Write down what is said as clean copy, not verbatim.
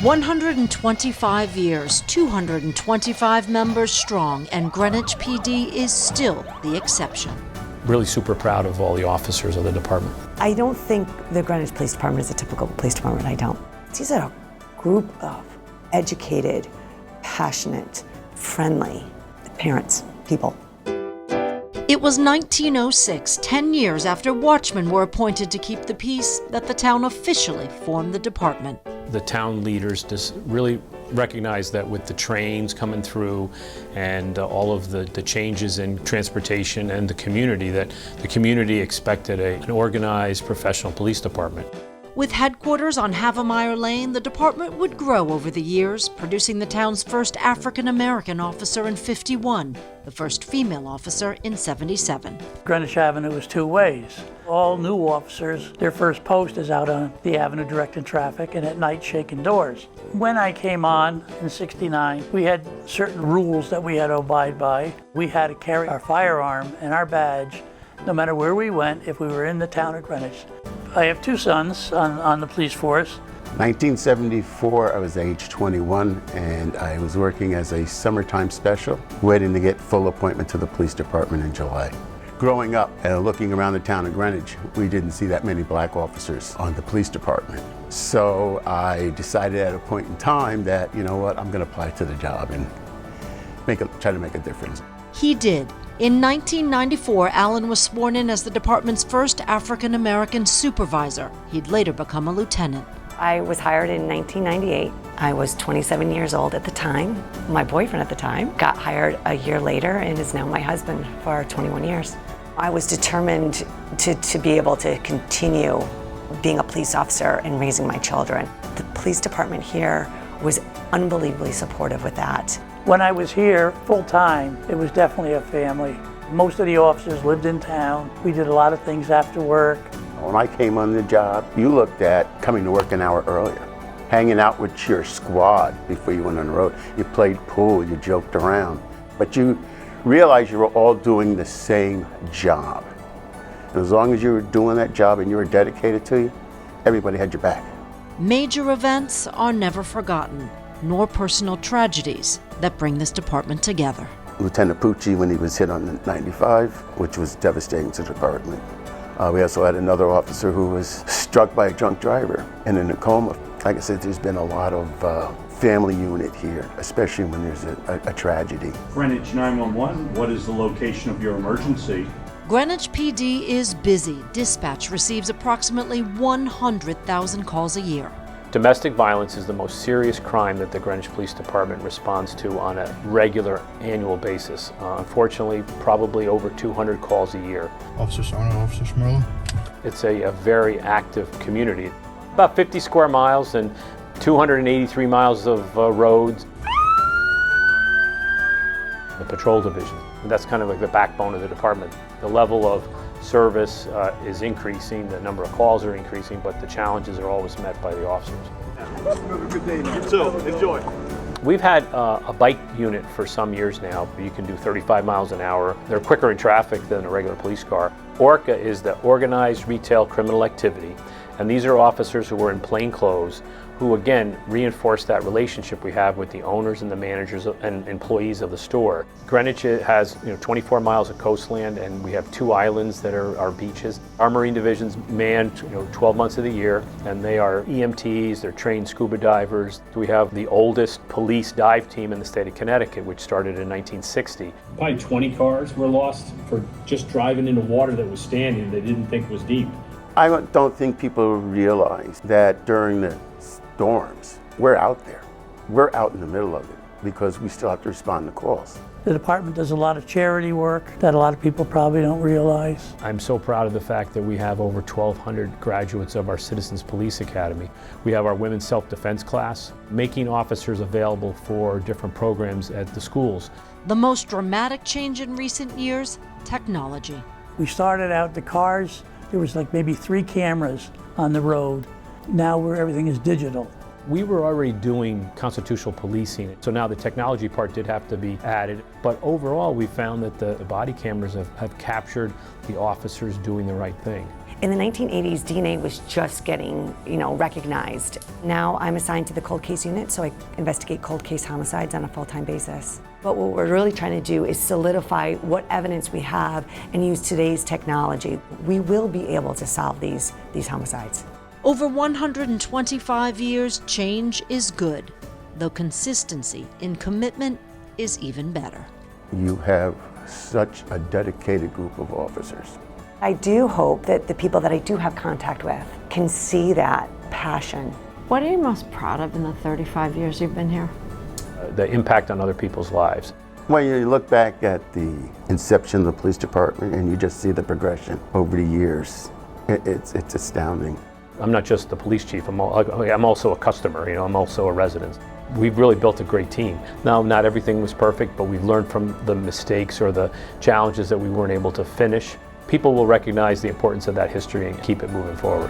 125 years, 225 members strong, and Greenwich PD is still the exception. Really super proud of all the officers of the department. I don't think the Greenwich Police Department is a typical police department, I don't. These are a group of educated, passionate, friendly parents, people. It was 1906, 10 years after watchmen were appointed to keep the peace, that the town officially formed the department. The town leaders just really recognized that with the trains coming through and all of the changes in transportation and the community, that the community expected an organized professional police department. With headquarters on Havemeyer Lane, the department would grow over the years, producing the town's first African-American officer in '51, the first female officer in '77. Greenwich Avenue is two ways. All new officers, their first post is out on the avenue directing traffic and at night shaking doors. When I came on in '69, we had certain rules that we had to abide by. We had to carry our firearm and our badge no matter where we went if we were in the town of Greenwich. I have two sons on the police force. 1974, I was age 21, and I was working as a summertime special, waiting to get full appointment to the police department in July. Growing up and looking around the town of Greenwich, we didn't see that many black officers on the police department. So I decided at a point in time that, you know what, I'm going to apply to the job and try to make a difference. He did. In 1994, Allen was sworn in as the department's first African-American supervisor. He'd later become a lieutenant. I was hired in 1998. I was 27 years old at the time. My boyfriend at the time got hired a year later and is now my husband for 21 years. I was determined to be able to continue being a police officer and raising my children. The police department here was unbelievably supportive with that. When I was here full-time, it was definitely a family. Most of the officers lived in town. We did a lot of things after work. When I came on the job, you looked at coming to work an hour earlier, hanging out with your squad before you went on the road. You played pool, you joked around, but you realized you were all doing the same job. And as long as you were doing that job and you were dedicated to it, everybody had your back. Major events are never forgotten, nor personal tragedies that bring this department together. Lieutenant Pucci, when he was hit on the 95, which was devastating to the department. We also had another officer who was struck by a drunk driver and in a coma. Like I said, there's been a lot of family unit here, especially when there's a tragedy. Greenwich 911, what is the location of your emergency? Greenwich PD is busy. Dispatch receives approximately 100,000 calls a year. Domestic violence is the most serious crime that the Greenwich Police Department responds to on a regular annual basis. Unfortunately, probably over 200 calls a year. Officer Sarno, Officer Schmerlin. It's a very active community. About 50 square miles and 283 miles of roads. The patrol division, and that's kind of like the backbone of the department. The level of service is increasing, the number of calls are increasing, but the challenges are always met by the officers. Have a good day now. So, enjoy. We've had a bike unit for some years now. You can do 35 miles an hour. They're quicker in traffic than a regular police car. ORCA is the Organized Retail Criminal Activity, and these are officers who are in plain clothes who again reinforce that relationship we have with the owners and the managers and employees of the store. Greenwich has 24 miles of coastland, and we have 2 islands that are our beaches. Our Marine division's manned 12 months of the year, and they are EMTs, they're trained scuba divers. We have the oldest police dive team in the state of Connecticut, which started in 1960. Probably 20 cars were lost for just driving into water that was standing they didn't think was deep. I don't think people realize that during the storms, we're out there. We're out in the middle of it because we still have to respond to calls. The department does a lot of charity work that a lot of people probably don't realize. I'm so proud of the fact that we have over 1,200 graduates of our Citizens Police Academy. We have our Women's Self-Defense class, making officers available for different programs at the schools. The most dramatic change in recent years, technology. We started out the cars, there was like maybe 3 cameras on the road. Now where everything is digital. We were already doing constitutional policing, so now the technology part did have to be added. But overall, we found that the body cameras have captured the officers doing the right thing. In the 1980s, DNA was just getting, recognized. Now I'm assigned to the cold case unit, so I investigate cold case homicides on a full-time basis. But what we're really trying to do is solidify what evidence we have and use today's technology. We will be able to solve these homicides. Over 125 years, change is good, though consistency in commitment is even better. You have such a dedicated group of officers. I do hope that the people that I do have contact with can see that passion. What are you most proud of in the 35 years you've been here? The impact on other people's lives. When you look back at the inception of the police department and you just see the progression over the years, it's astounding. I'm not just the police chief, I'm also a customer, I'm also a resident. We've really built a great team. Now, not everything was perfect, but we've learned from the mistakes or the challenges that we weren't able to finish. People will recognize the importance of that history and keep it moving forward.